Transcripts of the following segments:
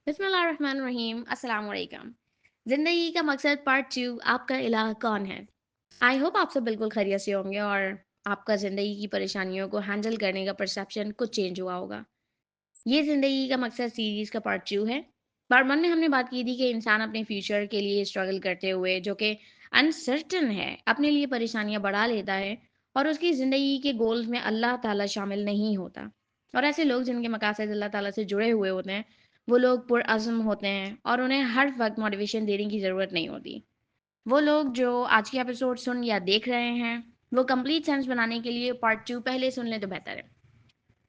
बिस्मिल्लाहिर्रहमानिर्रहीम। अस्सलाम वालेकुम। ज़िंदगी का मकसद पार्ट 2, आपका इलाह कौन है? आई होप आप सब बिल्कुल खैरियत से होंगे और आपका ज़िंदगी की परेशानियों को हैंडल करने का परसेप्शन कुछ चेंज हुआ होगा। ये ज़िंदगी का मकसद सीरीज़ का पार्ट 2 है। पार्ट 1 में हमने बात की थी कि इंसान अपने फ्यूचर के लिए स्ट्रगल करते हुए, जो कि अनसर्टेन है, अपने लिए परेशानियाँ बढ़ा लेता है और उसकी ज़िंदगी के गोल्स में अल्लाह ताला शामिल नहीं होता। और ऐसे लोग जिनके मकासद अल्लाह ताला से जुड़े हुए होते हैं, वो लोग पुरअज़्म होते हैं और उन्हें हर वक़्त मोटिवेशन देने की ज़रूरत नहीं होती। वो लोग जो आज की एपिसोड सुन या देख रहे हैं, वो कंप्लीट सेंस बनाने के लिए पार्ट 2 पहले सुन लें तो बेहतर है।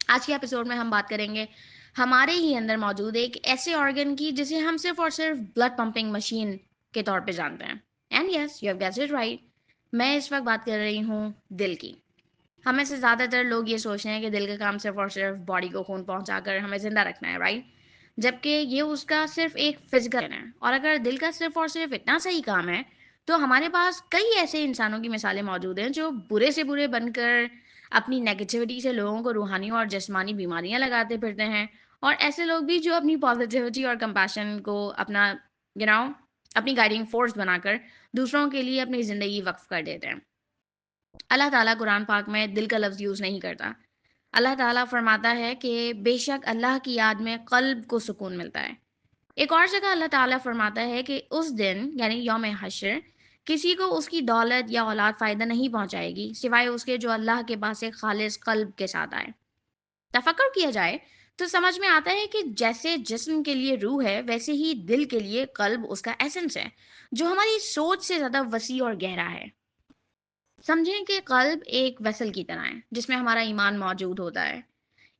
आज के एपिसोड में हम बात करेंगे हमारे ही अंदर मौजूद एक ऐसे ऑर्गन की जिसे हम सिर्फ और सिर्फ ब्लड पंपिंग मशीन के तौर पे जानते हैं। And yes, you have guessed it right, मैं इस वक्त बात कर रही हूँ दिल की। हमें से ज़्यादातर लोग ये सोचते हैं कि दिल का काम सिर्फ और सिर्फ बॉडी को खून पहुंचाकर हमें ज़िंदा रखना है, राइट? जबकि ये उसका सिर्फ एक फिजिकल है। और अगर दिल का सिर्फ और सिर्फ इतना सही काम है, तो हमारे पास कई ऐसे इंसानों की मिसालें मौजूद हैं जो बुरे से बुरे बनकर अपनी नेगेटिविटी से लोगों को रूहानी और जिस्मानी बीमारियां लगाते फिरते हैं। और ऐसे लोग भी जो अपनी पॉजिटिविटी और कंपैशन को अपना यू नो अपनी गाइडिंग फोर्स बनाकर दूसरों के लिए अपनी ज़िंदगी वक्फ कर देते हैं। अल्लाह ताला कुरान पाक में दिल का लफ्ज़ यूज़ नहीं करता। अल्लाह ताला फरमाता है कि बेशक अल्लाह की याद में क़ल्ब को सुकून मिलता है। एक और जगह अल्लाह ताला फरमाता है कि उस दिन यानी यौम हश्र किसी को उसकी दौलत या औलाद फ़ायदा नहीं पहुंचाएगी सिवाय उसके जो अल्लाह के पास एक खालिस क़ल्ब के साथ आए। तफक्कुर किया जाए तो समझ में आता है कि जैसे जिस्म के लिए रूह है, वैसे ही दिल के लिए क़ल्ब उसका एसेंस है, जो हमारी सोच से ज़्यादा वसी और गहरा है। समझें कि क़ल्ब एक वेसल की तरह है जिसमें हमारा ईमान मौजूद होता है,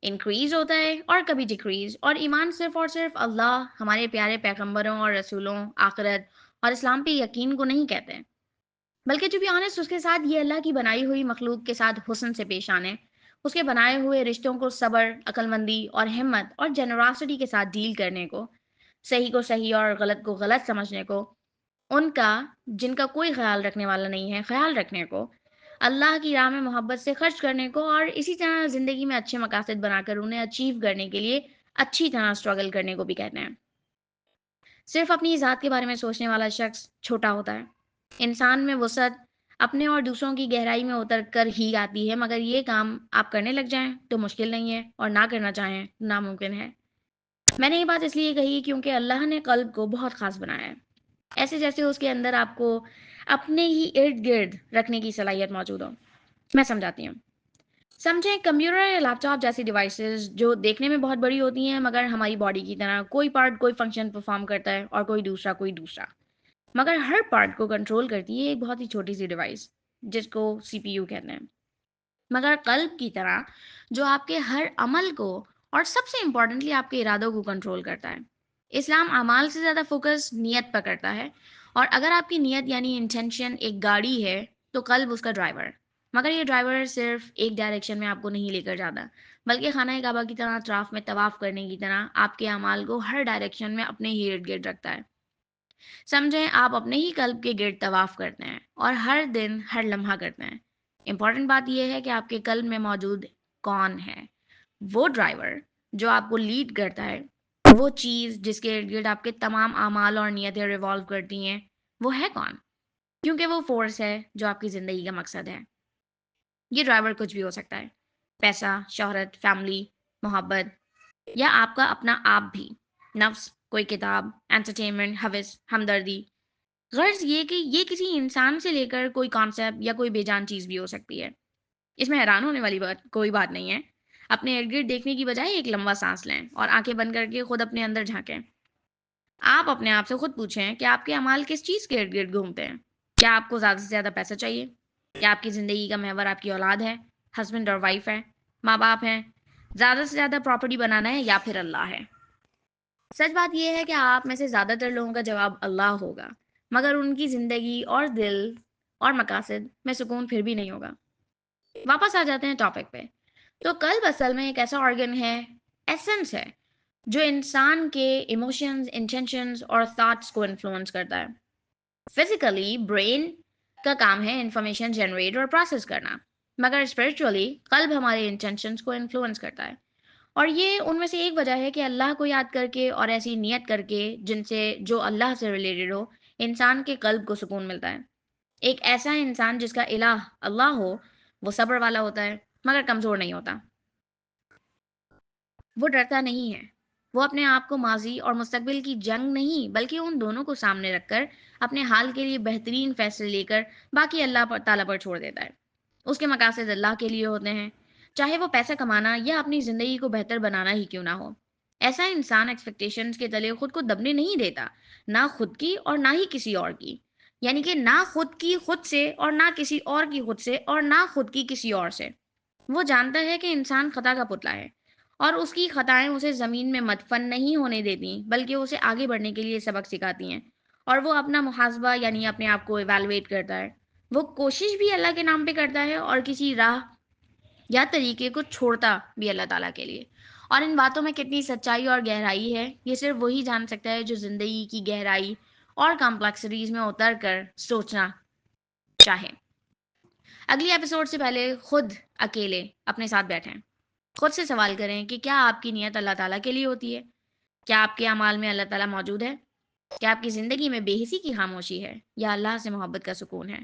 इंक्रीज़ होता है और कभी डिक्रीज़। और ईमान सिर्फ़ और सिर्फ़ अल्लाह, हमारे प्यारे पैगंबरों और रसूलों, आखिरत और इस्लाम पे यकीन को नहीं कहते हैं, बल्कि टू बी ऑनेस्ट उसके साथ ये अल्लाह की बनाई हुई मखलूक के साथ हुस्न से पेश आने, उसके बनाए हुए रिश्तों को सब्र, अक्लमंदी और हिम्मत और जेनरॉसिटी के साथ डील करने को, सही को सही और गलत को गलत समझने को, उनका जिनका कोई ख़्याल रखने वाला नहीं है, ख़्याल रखने को, अल्लाह की राह में मोहब्बत से खर्च करने को और इसी तरह ज़िंदगी में अच्छे मकासद बनाकर उन्हें अचीव करने के लिए अच्छी तरह स्ट्रगल करने को भी कहते हैं। सिर्फ़ अपनी ज़ात के बारे में सोचने वाला शख़्स छोटा होता है। इंसान में वुसअत अपने और दूसरों की गहराई में उतर कर ही आती है, मगर ये काम आप करने लग जाएँ तो मुश्किल नहीं है और ना करना चाहें तो नामुमकिन है। मैंने ये बात इसलिए कही क्योंकि अल्लाह ने क़ल्ब को बहुत ख़ास बनाया है। ऐसे जैसे उसके अंदर आपको अपने ही इर्द-गिर्द रखने की सलाहियत मौजूद हो। मैं समझाती हूँ। समझें कंप्यूटर या लैपटॉप जैसी डिवाइसेज़ जो देखने में बहुत बड़ी होती हैं, मगर हमारी बॉडी की तरह कोई पार्ट कोई फ़ंक्शन परफ़ॉर्म करता है और कोई दूसरा। मगर हर पार्ट को कंट्रोल करती है एक बहुत ही छोटी-सी डिवाइस, जिसको सीपीयू कहते हैं। मगर क़ल्ब की तरह जो आपके हर अमल को और सबसे इम्पोर्टेंटली आपके इरादों को कंट्रोल करता है। इस्लाम अमाल से ज़्यादा फ़ोकस नियत पर करता है और अगर आपकी नियत यानी इंटेंशन एक गाड़ी है, तो क़ल्ब उसका ड्राइवर। मगर ये ड्राइवर सिर्फ़ एक डायरेक्शन में आपको नहीं लेकर जाता, बल्कि खाना काबा की तरह अतराफ़ में तवाफ़ करने की तरह आपके अमाल को हर डायरेक्शन में अपने ही इर्द-गिर्द रखता है। समझें आप अपने ही क़ल्ब के गिर्द तवाफ़ करते हैं और हर दिन, हर लम्हा करते हैं। इम्पोर्टेंट बात ये है कि आपके क़ल्ब में मौजूद कौन है? वो ड्राइवर जो आपको लीड करता है, वो चीज़ जिसके इर्द-गिर्द आपके तमाम आमाल और नियतें रिवॉल्व करती हैं, वो है कौन? क्योंकि वो फ़ोर्स है जो आपकी ज़िंदगी का मकसद है। ये ड्राइवर कुछ भी हो सकता है, पैसा, शोहरत, फैमिली, मोहब्बत या आपका अपना आप भी, नफ्स, कोई किताब, एंटरटेनमेंट, हवस, हमदर्दी। गर्ज़ ये कि ये किसी इंसान से लेकर कोई कॉन्सेप्ट या कोई बेजान चीज़ भी हो सकती है। इसमें हैरान होने वाली बात कोई बात नहीं है। अपने इर्द-गिर्द देखने की बजाय एक लंबा साँस लें और आँखें बंद करके खुद अपने अंदर झाँकें। आप अपने आप से खुद पूछें कि आपके अमाल किस चीज़ के इर्द-गिर्द घूमते हैं? क्या आपको ज़्यादा से ज़्यादा पैसा चाहिए? क्या आपकी ज़िंदगी का महवर आपकी औलाद है, हस्बैंड और वाइफ़ है, माँ-बाप हैं? ज़्यादा से ज़्यादा प्रॉपर्टी बनाना है या फिर अल्लाह है? सच बात ये है कि आप में से ज़्यादातर लोगों का जवाब अल्लाह होगा, मगर उनकी ज़िंदगी और दिल और मकासद में सुकून फिर भी नहीं होगा। वापस आ जाते हैं टॉपिक पे। तो कल्ब असल में एक ऐसा ऑर्गन है, एसेंस है, जो इंसान के इमोशंस, इंटेंशंस और थॉट्स को इन्फ्लुएंस करता है। फिजिकली ब्रेन का काम है इंफॉर्मेशन जनरेट और प्रोसेस करना, मगर स्पिरिचुअली कल्ब हमारे इंटेंशंस को इन्फ्लुएंस करता है। اور یہ ان میں سے ایک وجہ ہے کہ اللہ کو یاد کر کے اور ایسی نیت کر کے جن سے جو اللہ سے ریلیٹڈ ہو، انسان کے قلب کو سکون ملتا ہے۔ ایک ایسا انسان جس کا الہ اللہ ہو، وہ صبر والا ہوتا ہے مگر کمزور نہیں ہوتا۔ وہ ڈرتا نہیں ہے۔ وہ اپنے آپ کو ماضی اور مستقبل کی جنگ نہیں بلکہ ان دونوں کو سامنے رکھ کر اپنے حال کے لیے بہترین فیصلے لے کر باقی اللہ تعالیٰ پر چھوڑ دیتا ہے۔ اس کے مقاصد اللہ کے لیے ہوتے ہیں، چاہے وہ پیسہ کمانا یا اپنی زندگی کو بہتر بنانا ہی کیوں نہ ہو۔ ایسا انسان ایکسپیکٹیشنز کے تلے خود کو دبنے نہیں دیتا، نہ خود کی اور نہ ہی کسی اور کی۔ یعنی کہ نہ خود کی خود سے اور نہ کسی اور کی خود سے اور نہ خود کی کسی اور سے۔ وہ جانتا ہے کہ انسان خطا کا پتلا ہے اور اس کی خطائیں اسے زمین میں مدفن نہیں ہونے دیتی بلکہ اسے آگے بڑھنے کے لیے سبق سکھاتی ہیں۔ اور وہ اپنا محاسبہ یعنی اپنے آپ کو ایویلویٹ کرتا ہے۔ وہ کوشش بھی اللہ کے نام پہ کرتا ہے اور کسی راہ یا طریقے کو چھوڑتا بھی اللہ تعالیٰ کے لیے۔ اور ان باتوں میں کتنی سچائی اور گہرائی ہے یہ صرف وہی جان سکتا ہے جو زندگی کی گہرائی اور کمپلیکسٹیز میں اتر کر سوچنا چاہے۔ اگلی ایپیسوڈ سے پہلے خود اکیلے اپنے ساتھ بیٹھیں، خود سے سوال کریں کہ کیا آپ کی نیت اللہ تعالیٰ کے لیے ہوتی ہے؟ کیا آپ کے اعمال میں اللہ تعالیٰ موجود ہے؟ کیا آپ کی زندگی میں بے حسی کی خاموشی ہے یا اللہ سے محبت کا سکون ہے؟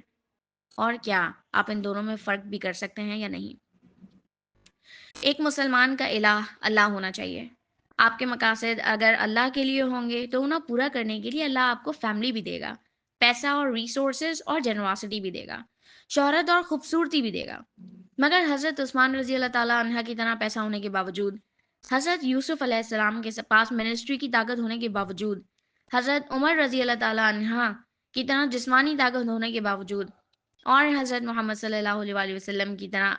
اور کیا آپ ان دونوں میں فرق بھی کر سکتے ہیں یا نہیں؟ ایک مسلمان کا الہ اللہ ہونا چاہیے۔ آپ کے مقاصد اگر اللہ کے لیے ہوں گے تو انہیں پورا کرنے کے لیے اللہ آپ کو فیملی بھی دے گا، پیسہ اور ریسورسز اور جنراسٹی بھی دے گا، شہرت اور خوبصورتی بھی دے گا۔ مگر حضرت عثمان رضی اللہ تعالیٰ عنہ کی طرح پیسہ ہونے کے باوجود، حضرت یوسف علیہ السلام کے پاس منسٹری کی طاقت ہونے کے باوجود، حضرت عمر رضی اللہ تعالیٰ عنہ کی طرح جسمانی طاقت ہونے کے باوجود، اور حضرت محمد صلی اللہ علیہ وآلہ وسلم کی طرح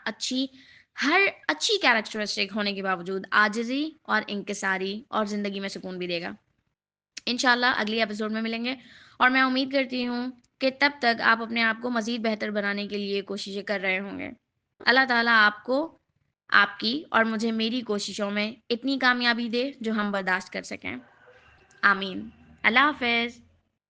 ہر اچھی کیریکٹرسٹک ہونے کے باوجود عاجزی اور انکساری اور زندگی میں سکون بھی دے گا۔ انشاءاللہ اگلی ایپیسوڈ میں ملیں گے، اور میں امید کرتی ہوں کہ تب تک آپ اپنے آپ کو مزید بہتر بنانے کے لیے کوششیں کر رہے ہوں گے۔ اللہ تعالیٰ آپ کو، آپ کی اور مجھے میری کوششوں میں اتنی کامیابی دے جو ہم برداشت کر سکیں۔ آمین۔ اللہ حافظ۔